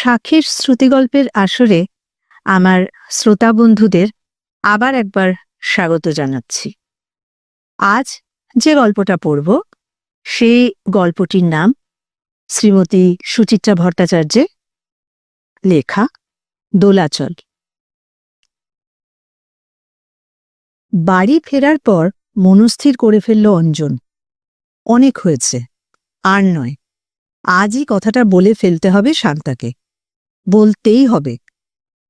শাখের শ্রুতিগল্পের আসরে আমার শ্রোতা বন্ধুদের আবার একবার স্বাগত জানাচ্ছি। আজ যে গল্পটা পড়ব সেই গল্পটির নাম শ্রীমতী সুচিত্রা ভট্টাচার্যের লেখা দোলাচল। বাড়ি ফেরার পর মনস্থির করে ফেলল অঞ্জন, অনেক হয়েছে, আর নয়, আজই কথাটা বলে ফেলতে হবে শান্তাকে। বলতেই হবে।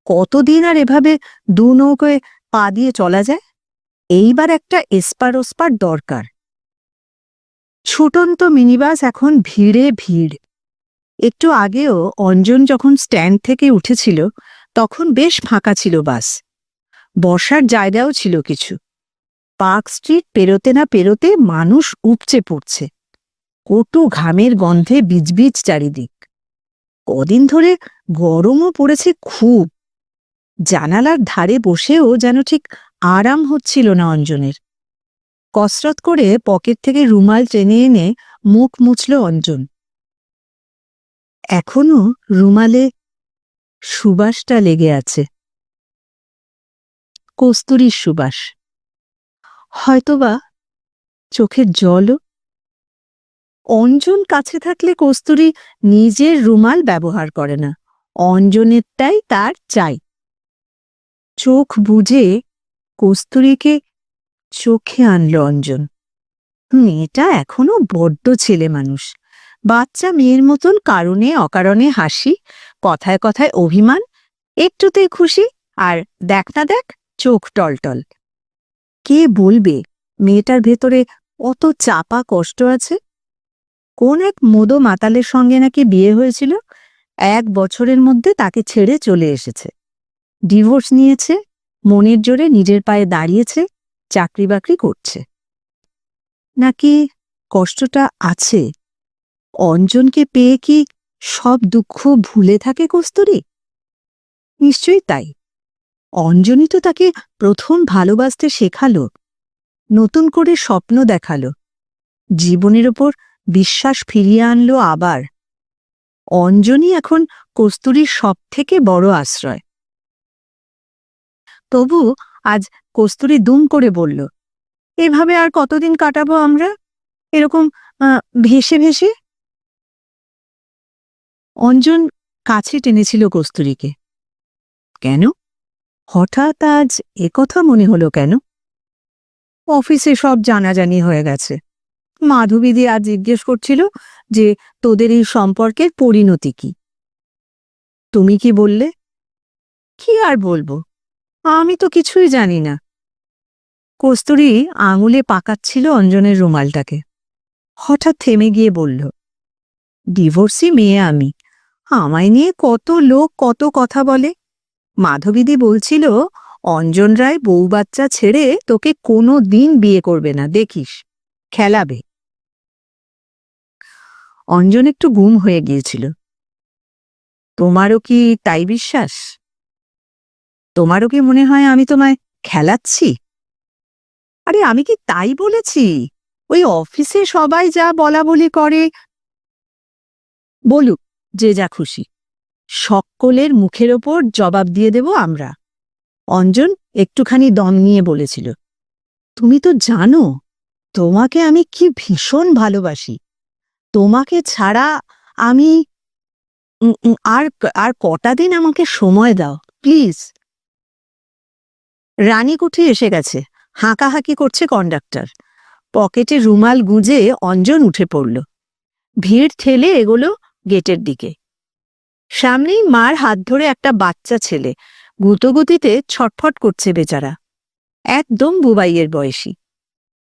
কতদিন আর এভাবে দু নৌকোয় পা দিয়ে চলা যায়? এইবার একটা এসপার ওসপার দরকার। ছুটন্ত মিনিবাস এখন ভিড়ে ভিড়। একটু আগেও অঞ্জন যখন স্ট্যান্ড থেকে উঠেছিল তখন বেশ ফাঁকা ছিল বাস, বসার জায়গাও ছিল কিছু। পার্ক স্ট্রিট পেরোতে না পেরোতে মানুষ উপচে পড়ছে, কটু ঘামের গন্ধে বিজবিজ চারিদিক। কদিন ধরে গরমও পড়েছে খুব। জানালার ধারে বসেও যেন ঠিক আরাম হচ্ছিল না অঞ্জনের। কসরত করে পকেট থেকে রুমাল টেনে এনে মুখ মুছল অঞ্জন। এখনো রুমালে সুবাসটা লেগে আছে, কস্তুরীর সুবাস। হয়তোবা চোখের জলও। অঞ্জন কাছে থাকলে কস্তুরী নিজের রুমাল ব্যবহার করে না, অঞ্জনেরটাই তার চাই। চোখ বুজে কস্তুরীকে চোখে আনল অঞ্জন। মেয়েটা এখনো বড্ড ছেলে মানুষ, বাচ্চা মেয়ের মতন কারণে অকারণে হাসি, কথায় কথায় অভিমান, একটুতেই খুশি, আর দেখ না দেখ চোখ টলটল। কে বলবে মেয়েটার ভেতরে অত চাপা কষ্ট আছে? কোন এক মোদো মাতালের সঙ্গে নাকি বিয়ে হয়েছিল, 1 বছরের মধ্যে তাকে ছেড়ে চলে এসেছে, ডিভোর্স নিয়েছে, মনের জোরে নিজের পায়ে দাঁড়িয়েছে, চাকরি বাকরি করছে। নাকি কষ্টটা আছে? অঞ্জনকে পেয়ে কি সব দুঃখ ভুলে থাকে কস্তুরী? নিশ্চয়ই তাই। অঞ্জনই তো তাকে প্রথম ভালোবাসতে শেখালো, নতুন করে স্বপ্ন দেখালো, জীবনের ওপর বিশ্বাস ফিরিয়ে আনলো আবার। অঞ্জনই এখন কস্তুরীর সব থেকে বড় আশ্রয়। তবু আজ কস্তুরী দুম করে বলল, এভাবে আর কতদিন কাটাবো আমরা, এরকম ভেসে ভেসে? অঞ্জন কাছে টেনেছিল কস্তুরীকে। কেন হঠাৎ আজ একথা মনে হলো কেন? অফিসে সব জানাজানি হয়ে গেছে। মাধবীদি আজ জিজ্ঞেস করছিল যে তোদের এই সম্পর্কের পরিণতি কি। তুমি কি বললে? কি আর বলবো, আমি তো কিছুই জানি না। কস্তুরী আঙুলে পাকাচ্ছিল অঞ্জনের রুমালটাকে, হঠাৎ থেমে গিয়ে বলল, ডিভোর্সি মেয়ে আমি, আমায় নিয়ে কত লোক কত কথা বলে। মাধবীদি বলছিল অঞ্জন রায় বউ বাচ্চা ছেড়ে তোকে কোনো দিন বিয়ে করবে না, দেখিস, খেলাবে। অঞ্জন একটু গুম হয়ে গিয়েছিল। তোমারও কি তাই বিশ্বাস? তোমারও কি মনে হয় আমি তোমায় খেলাচ্ছি? আরে আমি কি তাই বলেছি? ওই অফিসে সবাই যা বলা বলি করে, বলুক যে যা খুশি, সকলের মুখের ওপর জবাব দিয়ে দেব আমরা। অঞ্জন একটুখানি দম নিয়ে বলেছিল, তুমি তো জানো তোমাকে আমি কি ভীষণ ভালোবাসি। তোমাকে ছাড়া আমি আর আর কটা দিন আমাকে সময় দাও প্লিজ। রানীকুঠি এসে গেছে, হাঁকাহাঁকি করছে কন্ডাক্টর। পকেটে রুমাল গুঁজে অঞ্জন উঠে পড়ল, ভিড় ঠেলে এগোলো গেটের দিকে। সামনেই মার হাত ধরে একটা বাচ্চা ছেলে, গুঁতোগুতিতে ছটফট করছে বেচারা, একদম বুবাইয়ের বয়সী।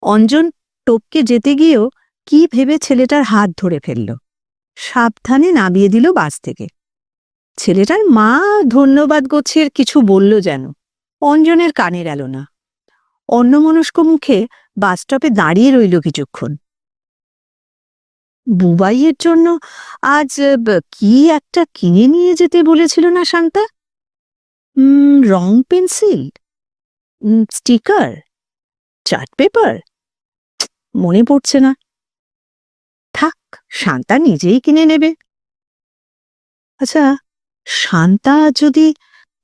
অঞ্জন টপকে যেতে গিয়েও কি ভেবে ছেলেটার হাত ধরে ফেলল, সাবধানে নামিয়ে দিল বাস থেকে। ছেলেটার মা ধন্যবাদ গোছের কিছু বলল যেন, অঞ্জনের কানে গেল না। অন্যমনস্ক মুখে বাসস্টপে দাঁড়িয়ে রইল কিছুক্ষণ। বুবাইয়ের জন্য আজ কি একটা কিনে নিয়ে যেতে বলেছিল না শান্তা? রং পেন্সিল, স্টিকার, চার্ট পেপার, মনে পড়ছে না। থাক, শান্তা নিজেই কিনে নেবে। আচ্ছা, শান্তা যদি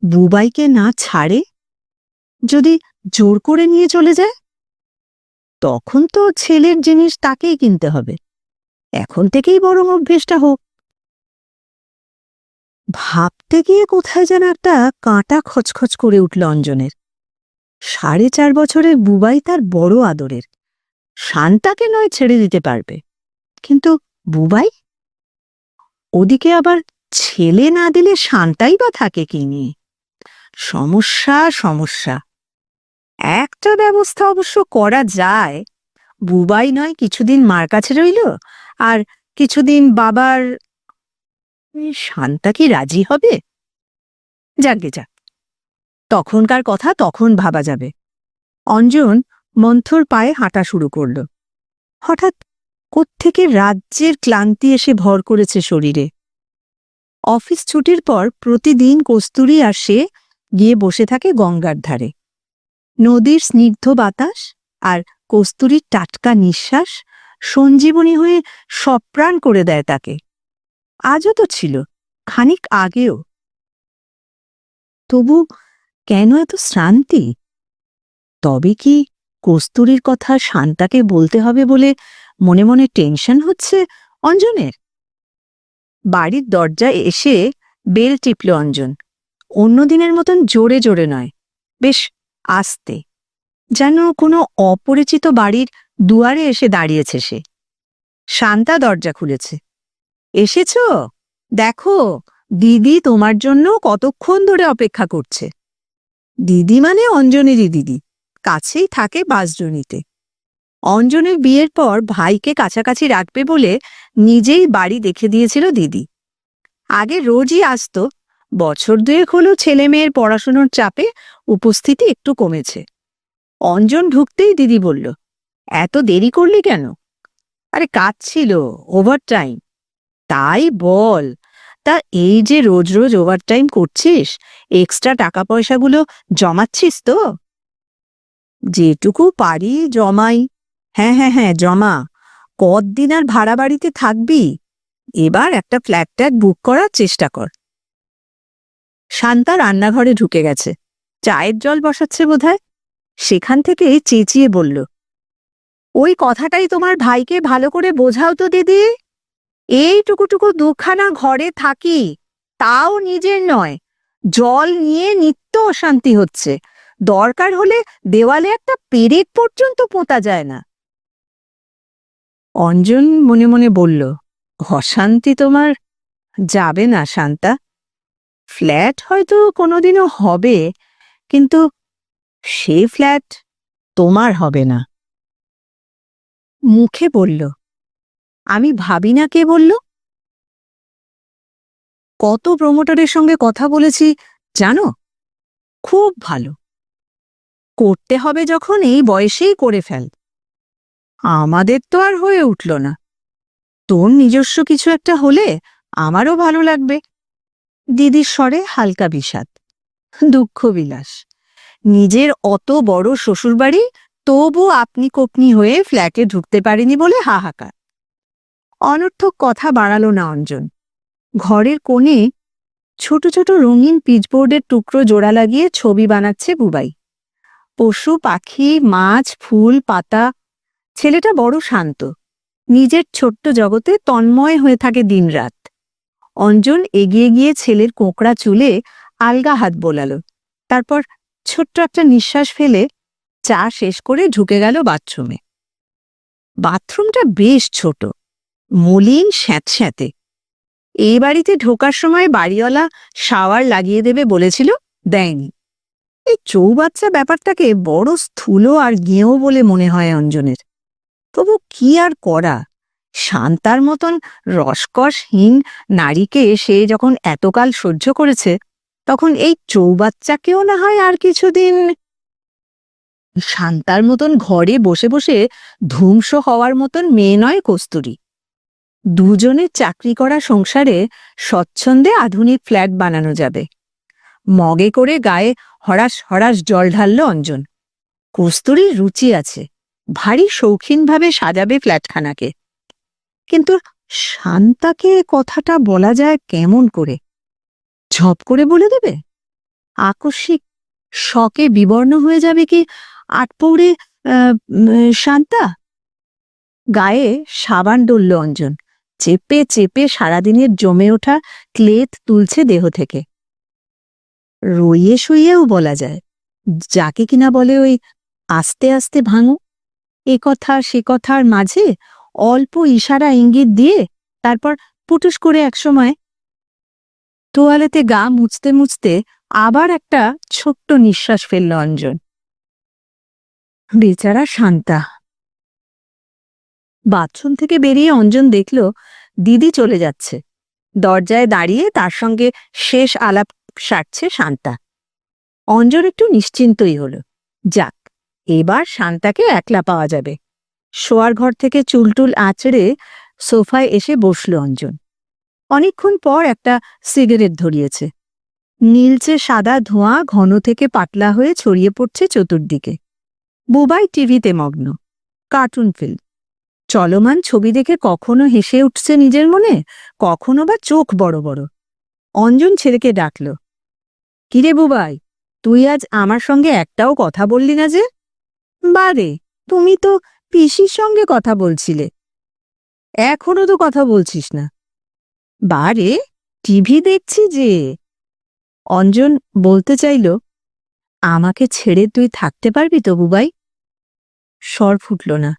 বুবাইকে না ছাড়ে, যদি জোর করে নিয়ে চলে যায়, তখন তো ছেলের জিনিস তাকেই কিনতে হবে। এখন থেকেই বরং অভ্যেসটা হোক। ভাবতে গিয়ে কোথায় যেন একটা কাঁটা খচখচ করে উঠল অঞ্জনের। 4.5 বছরের বুবাই তার বড় আদরের, শান্তাকে নয় ছেড়ে দিতে পারবে, কিন্তু বুবাই? ওদিকে আবার ছেলে না দিলে শান্তাই বা থাকে কি নিয়ে? সমস্যা সমস্যা। একটা ব্যবস্থা অবশ্য করা যায়। বুবাই নয় কিছুদিন মার কাছে রইল, আর কিছুদিন বাবার। শান্তা কি রাজি হবে? যাকগে যাক, তখনকার কথা তখন ভাবা যাবে। অঞ্জন মন্থর পায়ে হাঁটা শুরু করল। হঠাৎ কোত্থেকে রাজ্যের ক্লান্তি এসে ভর করেছে শরীরে। অফিস ছুটির পর প্রতিদিন কস্তুরী আর সে গিয়ে বসে থাকে গঙ্গার ধারে। নদীর স্নিগ্ধ বাতাস আর কস্তুরীর টাটকা নিঃশ্বাস সঞ্জীবনী হয়ে সপ্রাণ করে দেয় তাকে। আজও তো ছিল, খানিক আগেও। তবু কেন এত শ্রান্তি? তবে কি কস্তুরীর কথা শান্তাকে বলতে হবে বলে মনে মনে টেনশন হচ্ছে অঞ্জনের? বাড়ির দরজায় এসে বেল টিপল অঞ্জন। অন্যদিনের মতন জোরে জোরে নয়, বেশ আস্তে, যেন কোনো অপরিচিত বাড়ির দুয়ারে এসে দাঁড়িয়েছে সে। শান্তা দরজা খুলেছে। এসেছ? দেখো, দিদি তোমার জন্য কতক্ষণ ধরে অপেক্ষা করছে। দিদি মানে অঞ্জনেরই দিদি, কাছেই থাকে বাসজনিতে। অঞ্জনের বিয়ের পর ভাইকে কাছাকাছি রাখবে বলে নিজেই বাড়ি দেখে দিয়েছিল দিদি। আগে রোজই আসতো, বছর 2 হলো ছেলে মেয়ের পড়াশুনোর চাপে উপস্থিতি একটু কমেছে। অঞ্জন ঢুকতেই দিদি বলল, এত দেরি করলি কেন? আরে কাজ ছিল, ওভারটাইম। তাই বল। তা এই যে রোজ রোজ ওভারটাইম করছিস, এক্সট্রা টাকা পয়সাগুলো জমাচ্ছিস তো? যেটুকু পারি জমাই। হ্যাঁ হ্যাঁ হ্যাঁ, জমা। কতদিন আর ভাড়া বাড়িতে থাকবি? এবার একটা ফ্ল্যাট ট্যাট বুক করার চেষ্টা কর। শান্তা রান্নাঘরে ঢুকে গেছে, চায়ের জল বসাচ্ছে বোধহয়। সেখান থেকে চেঁচিয়ে বলল, ওই কথাটাই তোমার ভাইকে ভালো করে বোঝাও তো দিদি। এইটুকুটুকু দুখানা ঘরে থাকি, তাও নিজের নয়, জল নিয়ে নিত্য অশান্তি হচ্ছে। দরকার হলে দেওয়ালে একটা পেরেক পর্যন্ত পোঁতা যায় না। অঞ্জন মনে মনে বলল, অশান্তি তোমার যাবে না শান্তা। ফ্ল্যাট হয়তো কোনোদিনও হবে, কিন্তু সে ফ্ল্যাট তোমার হবে না। মুখে বলল, আমি ভাবি না। কে বলল? কত প্রমোটারের সঙ্গে কথা বলেছি জানো? খুব ভালো। করতে হবে যখন এই বয়সেই করে ফেল। আমাদের তো আর হয়ে উঠল না। তোর নিজস্ব কিছু একটা হলে আমারও ভালো লাগবে। দিদির স্বরে হালকা বিষাদ, দুঃখ বিলাস। নিজের অত বড় শ্বশুরবাড়ি, তবু আপনি কপনি হয়ে ফ্ল্যাটে ঢুকতে পারেনি বলে হাহাকার। অনর্থক কথা বাড়ালো না অঞ্জন। ঘরের কোণে ছোট ছোট রঙিন পিচবোর্ডের টুকরো জোড়া লাগিয়ে ছবি বানাচ্ছে বুবাই। পশু পাখি, মাছ, ফুল, পাতা। ছেলেটা বড় শান্ত, নিজের ছোট্ট জগতে তন্ময় হয়ে থাকে দিনরাত। অঞ্জন এগিয়ে গিয়ে ছেলের কোঁকড়া চুলে আলগা হাত বোলালো। তারপর ছোট্ট একটা নিঃশ্বাস ফেলে চা শেষ করে ঢুকে গেল বাথরুমে। বাথরুমটা বেশ ছোট, মলিন, স্যাঁতস্যাঁতে। এই বাড়িতে ঢোকার সময় বাড়িওয়ালা শাওয়ার লাগিয়ে দেবে বলেছিল, দেয়নি। এই চৌবাচ্চা ব্যাপারটাকে বড় স্থূল আর গেঁয়ো বলে মনে হয় অঞ্জনের। তবু কি আর করা, শান্তার মতন রসকসহীন নারীকে সে যখন এতকাল সহ্য করেছে, তখন এই চৌবাচ্চাকেও না হয় আর কিছুদিন। শান্তার মতন ঘরে বসে বসে ধ্বংস হওয়ার মতন মেয়ে নয় কস্তুরী। দুজনের চাকরি করা সংসারে স্বচ্ছন্দে আধুনিক ফ্ল্যাট বানানো যাবে। মগে করে গায়ে হরাস হরাস জল ঢালল অঞ্জন। কস্তুরীর রুচি আছে, ভারী শৌখিনভাবে সাজাবে ফ্ল্যাটখানাকে। কিন্তু শান্তাকে কথাটা বলা যায় কেমন করে? ঝপ করে বলে দেবে? আকস্মিক শকে বিবর্ণ হয়ে যাবে কি আটপৌরে শান্তা? গায়ে সাবান ডলল অঞ্জন। চেপে চেপে সারাদিনের জমে ওঠা ক্লেদ তুলছে দেহ থেকে। রইয়ে সইয়েও বলা যায়, যাকে কিনা বলে ওই আস্তে আস্তে ভাঙো, এ কথা সে কথার মাঝে অল্প ইশারা ইঙ্গিত দিয়ে তারপর পুটুস করে একসময় তোয়ালেতে গা মুছতে মুছতে আবার একটা ছোট্ট নিঃশ্বাস ফেলল অঞ্জন। বেচারা শান্তা। বাথরুম থেকে বেরিয়ে অঞ্জন দেখল দিদি চলে যাচ্ছে। দরজায় দাঁড়িয়ে তার সঙ্গে শেষ আলাপ সারছে শান্তা। অঞ্জন একটু নিশ্চিন্তই হল। যাক, এবার শান্তাকে একলা পাওয়া যাবে। শোয়ার ঘর থেকে চুলটুল আঁচড়ে সোফায় এসে বসল অঞ্জন। অনেকক্ষণ পর একটা সিগারেট ধরিয়েছে। নীলচে সাদা ধোঁয়া ঘন থেকে পাতলা হয়ে ছড়িয়ে পড়ছে চতুর্দিকে। বুবাই টিভিতে মগ্ন। Cartoon film. চলমান ছবি দেখে কখনো হেসে উঠছে নিজের মনে, কখনো বা চোখ বড় বড়। অঞ্জন ছেলেকে ডাকল। কিরে বুবাই, তুই আজ আমার সঙ্গে একটাও কথা বললি না যে? বারে, তুমি তো পিসির সঙ্গে কথা বলছিলে। এখনো তো কথা বলছিস না। বারে, টিভি দেখছি যে। অঞ্জন বলতে চাইল, আমাকে ছেড়ে তুই থাকতে পারবি তো বুবাই? স্বর ফুটল না।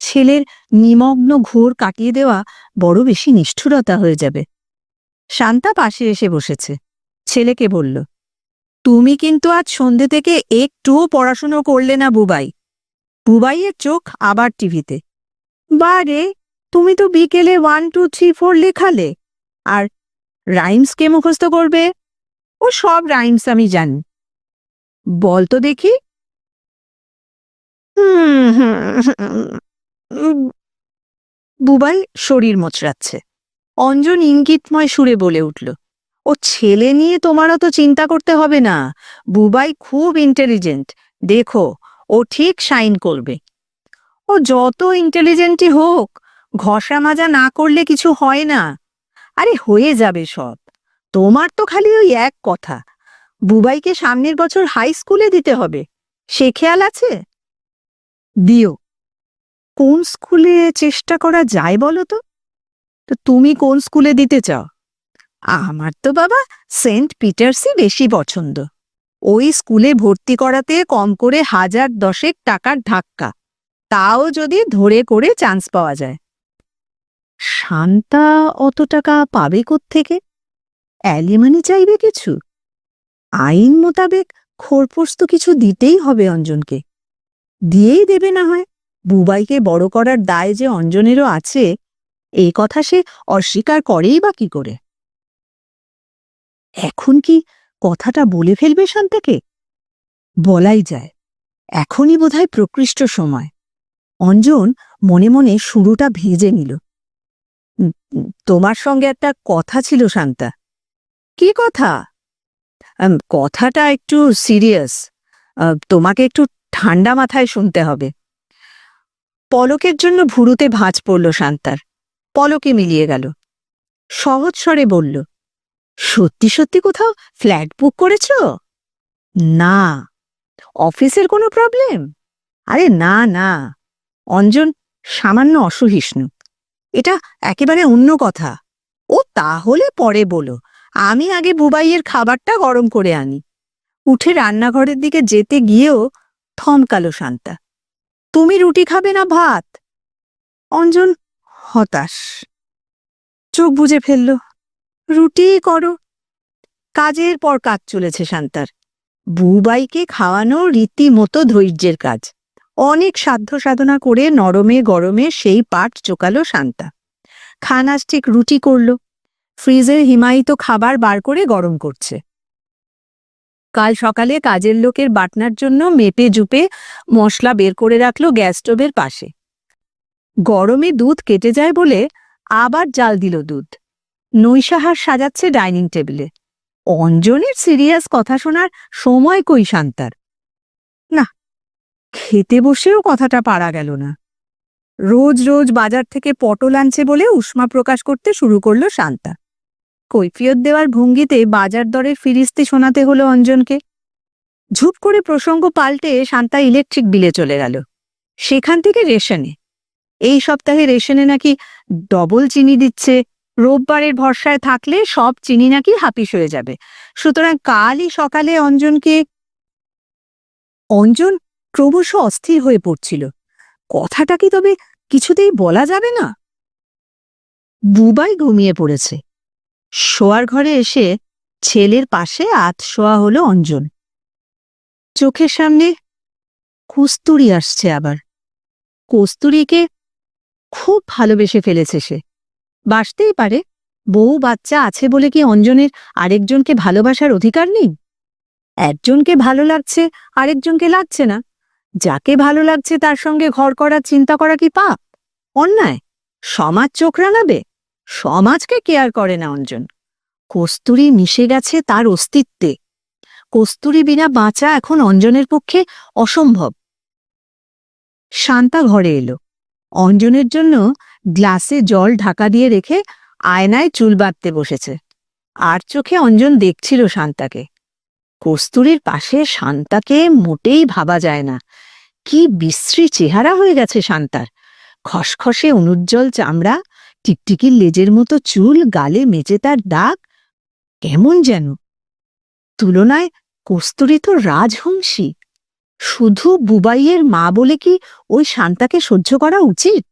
ছেলের নিমগ্ন ঘোর কাটিয়ে দেওয়া বড় বেশি নিষ্ঠুরতা হয়ে যাবে। শান্তা পাশে এসে বসেছে। ছেলেকে বলল, তুমি কিন্তু আজ সন্ধ্যে থেকে একটুও পড়াশুনো করলে না বুবাই। বুবাইয়ের চোখ আবার টিভিতে। বারে, তুমি তো বিকেলে 1 2 3 4 লেখালে, আর রাইমস কে মুখস্থ করবে? ও সব রাইমস আমি জানি। বল তো দেখি। বুবাই শরীর মোচড়াচ্ছে। অঞ্জন ইঙ্গিতময় সুরে বলে উঠল, ও ছেলে নিয়ে তোমারও তো চিন্তা করতে হবে না। বুবাই খুব ইন্টেলিজেন্ট, দেখো ও ঠিক শাইন করবে। ও যত ইন্টেলিজেন্টই হোক, ঘষা মাজা না করলে কিছু হয় না। আরে হয়ে যাবে সব। তোমার তো খালি ওই এক কথা, বুবাইকে সামনের বছর হাই স্কুলে দিতে হবে, সে খেয়াল আছে? দিও। কোন স্কুলে চেষ্টা করা যায় বলো তো? তো তুমি কোন স্কুলে দিতে চাও? আমার তো বাবা সেন্ট পিটার্সই বেশি পছন্দ। ওই স্কুলে ভর্তি করাতে কম করে 1010 টাকার ধাক্কা, তাও যদি ধরে করে চান্স পাওয়া যায়। শান্তা অত টাকা পাবে কোত্থেকে? অ্যালিমানি চাইবে কিছু? আইন মোতাবেক খোরপোশ তো কিছু দিতেই হবে অঞ্জনকে। দিয়েই দেবে না হয়। বুবাইকে বড় করার দায় যে অঞ্জনেরও আছে, এই কথা সে অস্বীকার করেই বা কি করে? এখন কি কথাটা বলে ফেলবে শান্তাকে? বলাই যায়, এখনই বোধহয় প্রকৃষ্ট সময়। অঞ্জন মনে মনে শুরুটা ভেজে নিল। তোমার সঙ্গে একটা কথা ছিল শান্তা। কি কথা? কথাটা একটু সিরিয়াস। তোমাকে একটু ঠান্ডা মাথায় শুনতে হবে। পলকের জন্য ভুরুতে ভাঁজ পড়ল শান্তার। পলকে মিলিয়ে গেল। সহজ স্বরে বলল, সত্যি সত্যি কোথাও ফ্ল্যাট বুক করেছ? না। অফিসের কোনো প্রবলেম? আরে না না। অঞ্জন সামান্য অসহিষ্ণু। এটা একেবারে অন্য কথা। ও তাহলে পরে বলো, আমি আগে বুবাইয়ের খাবারটা গরম করে আনি। উঠে রান্নাঘরের দিকে যেতে গিয়েও থমকালো শান্তা। তুমি রুটি খাবে না ভাত? অঞ্জন হতাশ। চোখ বুজে ফেলল। রুটিই করো। কাজের পর কাজ চলেছে শান্তার। বুবাইকে খাওয়ানো রীতিমতো ধৈর্যের কাজ। অনেক সাধ্য সাধনা করে নরমে গরমে সেই পাট চোকালো শান্তা। খানাস্টিক রুটি করল। ফ্রিজের হিমায়িত খাবার বার করে গরম করছে। কাল সকালে কাজের লোকের বাটনার জন্য মেপে জুপে মশলা বের করে রাখলো গ্যাস স্টোভের পাশে। গরমে দুধ কেটে যায় বলে আবার জাল দিল দুধ। নৈশাহার সাজাচ্ছে ডাইনিং টেবিলে। অঞ্জনের সিরিয়াস কথা শোনার সময় কই শান্তার? না, খেতে বসেও কথাটা পারা গেল না। রোজ রোজ বাজার থেকে পটল আনছে বলে উষ্মা প্রকাশ করতে শুরু করলো শান্তা। কৈফিয়ত দেওয়ার ভঙ্গিতে বাজার দরের ফিরিস্তি শোনাতে হলো অঞ্জনকে। ঝুপ করে প্রসঙ্গ পাল্টে শান্তা ইলেকট্রিক বিলে চলে গেল, সেখান থেকে রেশনে। এই সপ্তাহে রেশনে নাকি ডবল চিনি দিচ্ছে, রোববারের ভরসায় থাকলে সব চিনি নাকি হাপিস হয়ে যাবে। সুতরাং কালই সকালে অঞ্জন ক্রমশ অস্থির হয়ে পড়ছিল। কথাটা কি তবে কিছুতেই বলা যাবে না? বুবাই ঘুমিয়ে পড়েছে। শোয়ার ঘরে এসে ছেলের পাশে শোয়া হলো অঞ্জন। চোখের সামনে কস্তুরী আসছে আবার। কস্তুরীকে খুব ভালোবেসে ফেলেছে সে। বাসতেই পারে, বউ বাচ্চা আছে বলে কি অঞ্জনের আরেকজনকে ভালোবাসার অধিকার নেই? একজনকে ভালো লাগছে, আরেকজনকে লাগছে না। যাকে ভালো লাগছে তার সঙ্গে ঘর করার চিন্তা করা কি পাপ, অন্যায়? সমাজ চোখ রাঙাবে? সমাজকে কেয়ার করে না অঞ্জন। কস্তুরী মিশে গেছে তার অস্তিত্বে। কস্তুরী বিনা বাঁচা এখন অঞ্জনের পক্ষে অসম্ভব। শান্তা ঘরে এলো। অঞ্জনের জন্য গ্লাসে জল ঢাকা দিয়ে রেখে আয়নায় চুল বাঁধতে বসেছে। আর চোখে অঞ্জন দেখছিল শান্তাকে। কস্তুরীর পাশে শান্তাকে মোটেই ভাবা যায় না। কি বিশ্রী চেহারা হয়ে গেছে শান্তার। খসখসে অনুজ্জ্বল চামড়া, টিকটিকির লেজের মতো চুল, গালে মেজেতার দাগ, কেমন যেন। তুলনায় কস্তুরী তো রাজহংসী। শুধু বুবাইয়ের মা বলে কি ওই শান্তাকে সহ্য করা উচিত?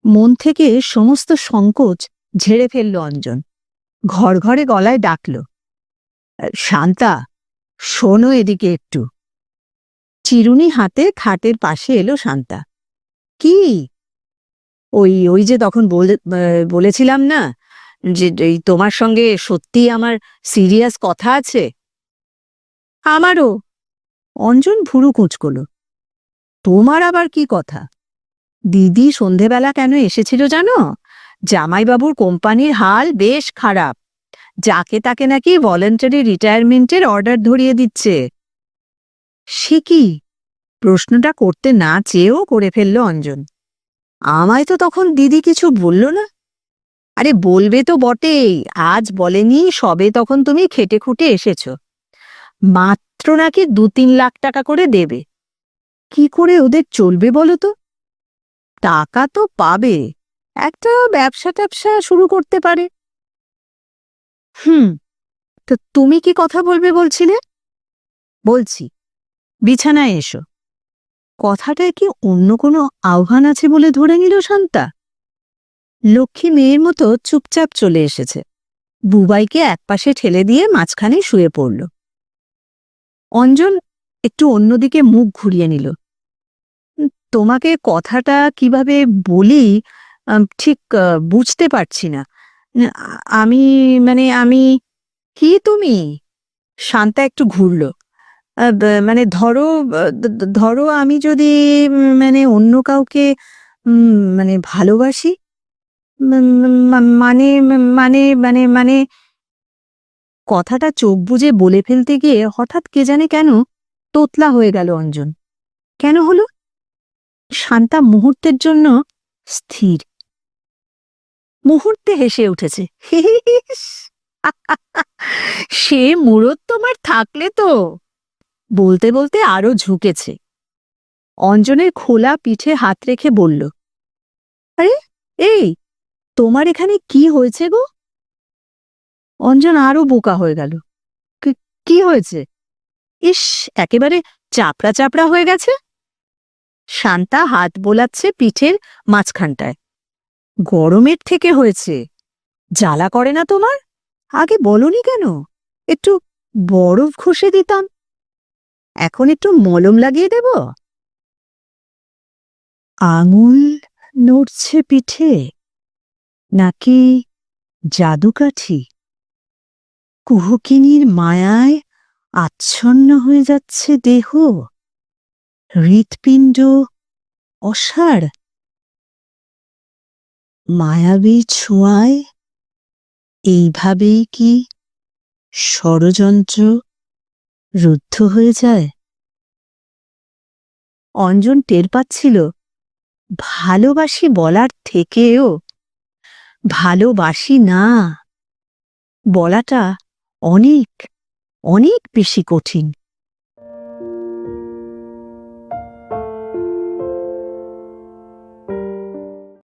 মন থেকে সমস্ত সংকোচ ঝেড়ে ফেলল অঞ্জন। ঘর ঘরে গলায় ডাকল, শান্তা, শোনো এদিকে একটু। চিরুনি হাতে খাটের পাশে এলো শান্তা। কি? ওই ওই যে তখন বলেছিলাম না যে এই তোমার সঙ্গে সত্যি আমার সিরিয়াস কথা আছে। আমারও। অঞ্জন ভুরু কুঁচকল। তোমার আবার কি কথা? দিদি সন্ধেবেলা কেন এসেছিল জানো? জামাইবাবুর কোম্পানির হাল বেশ খারাপ। যাকে তাকে নাকি ভলেন্টারি রিটায়ারমেন্টের অর্ডার ধরিয়ে দিচ্ছে। সে কি? প্রশ্নটা করতে না চেয়েও করে ফেলল অঞ্জন। আমায় তো তখন দিদি কিছু বলল না। আরে বলবে তো বটেই, আজ বলেনি, সবে তখন তুমি খেটে খুঁটে এসেছ। মাত্র নাকি 2-3 লাখ টাকা করে দেবে। কি করে ওদের চলবে বলো তো? টাকা তো পাবে, একটা ব্যবসা ট্যাবসা শুরু করতে পারে। তো তুমি কি কথা বলবে বলছিলে? বলছি, বিছানায় এসো। কথাটায় কি অন্য কোনো আহ্বান আছে বলে ধরে নিল শান্তা? লক্ষ্মী মেয়ের মতো চুপচাপ চলে এসেছে। বুবাইকে একপাশে ঠেলে দিয়ে মাঝখানে শুয়ে পড়ল। অঞ্জন একটু অন্যদিকে মুখ ঘুরিয়ে নিল। তোমাকে কথাটা কিভাবে বলি ঠিক বুঝতে পারছি না। আমি আমি কি তুমি? শান্তা একটু ঘুরল। মানে ধরো আমি যদি মানে অন্য কাউকে মানে ভালোবাসি, মানে মানে মানে মানে কথাটা চোখ বুজে বলে ফেলতে গিয়ে হঠাৎ কে জানে কেন তোতলা হয়ে গেল অঞ্জন। কেন হলো? শান্তা মুহূর্তের জন্য স্থির। মুহূর্তে হেসে উঠেছে। সে মুরত তোমার থাকলে তো। বলতে বলতে আরো ঝুঁকেছে। অঞ্জনের খোলা পিঠে হাত রেখে বলল, আরে এই, তোমার এখানে কি হয়েছে গো? অঞ্জন আরো বোকা হয়ে গেল। কি হয়েছে? ইস, একেবারে চাপড়া চাপড়া হয়ে গেছে। শান্তা হাত বোলাচ্ছে পিঠের মাঝখানটায়। গরমের থেকে হয়েছে। জ্বালা করে না তোমার? আগে বলনি কেন? একটু বরফ ঘষে দিতাম। এখন একটু মলম লাগিয়ে দেব? আঙুল নড়ছে পিঠে, নাকি জাদুকাঠি? কুহকিনীর মায়ায় আচ্ছন্ন হয়ে যাচ্ছে দেহ, হৃৎপিণ্ড অসাড়। মায়াবী ছোঁয়ায় এইভাবেই কি ষড়যন্ত্র রুদ্ধ হয়ে যায়? অঞ্জন টের পাচ্ছিল ভালোবাসি বলার থেকেও ভালোবাসি না বলাটা অনেক অনেক বেশি কঠিন।